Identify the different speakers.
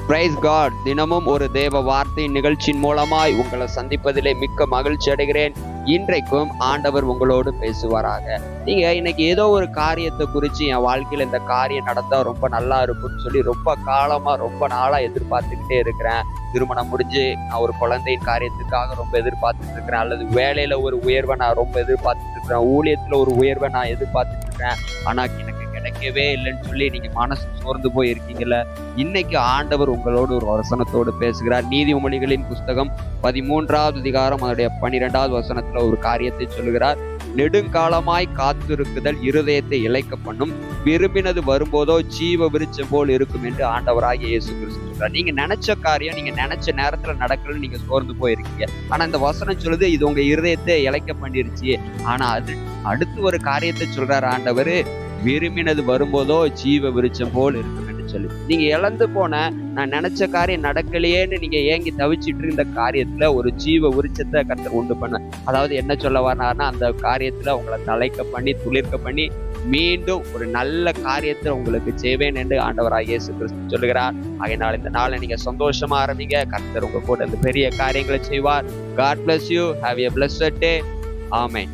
Speaker 1: Price God. தினமும் ஒரு தேவ வார்த்தை நிகழ்ச்சியின் மூலமாய் உங்களை சந்திப்பதிலே மிக்க மகிழ்ச்சி அடைகிறேன். இன்றைக்கும் ஆண்டவர் உங்களோடு பேசுவாராக. நீங்க இன்னைக்கு ஏதோ ஒரு காரியத்தை குறித்து என் வாழ்க்கையில இந்த காரியம் நடந்தா ரொம்ப நல்லா இருக்கும்னு சொல்லி ரொம்ப காலமா ரொம்ப நாளா எதிர்பார்த்துக்கிட்டே இருக்கிறேன். திருமணம் முடிஞ்சு நான் ஒரு குழந்தையின் காரியத்துக்காக ரொம்ப எதிர்பார்த்துட்டு இருக்கிறேன், அல்லது வேலையில ஒரு உயர்வை நான் ரொம்ப எதிர்பார்த்துட்டு இருக்கிறேன், ஊழியத்துல ஒரு உயர்வை நான் எதிர்பார்த்துட்டு இருக்கிறேன். ஆனா எனக்கு கிடைக்கவே இல்லைன்னு சொல்லி நீங்க மனசு சோர்ந்து போய் இருக்கீங்கல்ல, இன்னைக்கு ஆண்டவர் உங்களோடு ஒரு வசனத்தோடு பேசுகிறார். நீதிமொழிகளின் புஸ்தகம் 13வது அதிகாரம் அதனுடைய 12வது வசனத்துல ஒரு காரியத்தை சொல்லுகிறார். நெடுங்காலமாய் காத்திருக்குதல் இருதயத்தை இளைக்க பண்ணும், விரும்பினது வரும்போதோ ஜீவ விருட்சம் போல் இருக்கும் என்று ஆண்டவராகிய இயேசு கிறிஸ்து சொல்றார். நீங்க நினைச்ச காரியம் நீங்க நினைச்ச நேரத்துல நடக்கலன்னு நீங்க சோர்ந்து போயிருக்கீங்க. ஆனா இந்த வசனம் சொல்லுது இது உங்க இருதயத்தை இளைக்க பண்ணிருச்சு. ஆனா அது அடுத்து ஒரு காரியத்தை சொல்றாரு ஆண்டவர், விரும்பினது வரும்போதோ ஜீவ விருட்சம் போல் இருக்கும் என்று சொல்லி. நீங்க இழந்து போன நான் நினைச்ச காரியம் நடக்கலையேன்னு நீங்க ஏங்கி தவிச்சிட்டு இருந்த காரியத்துல ஒரு ஜீவ விருட்சத்தை கர்த்தர் உண்டு பண்ண, அதாவது என்ன சொல்ல வர்றாருன்னா அந்த காரியத்துல உங்களை தலைக்க பண்ணி துளிர்க்க பண்ணி மீண்டும் ஒரு நல்ல காரியத்தை உங்களுக்கு செய்வேன் என்று ஆண்டவராகிய இயேசு கிறிஸ்து சொல்லுகிறார். ஆகையினால் இந்த நாளை நீங்க சந்தோஷமா ஆரம்பிங்க. கர்த்தர் உங்க கூட இந்த பெரிய காரியங்களை செய்வார். God bless you. Have a blessed day. Amen.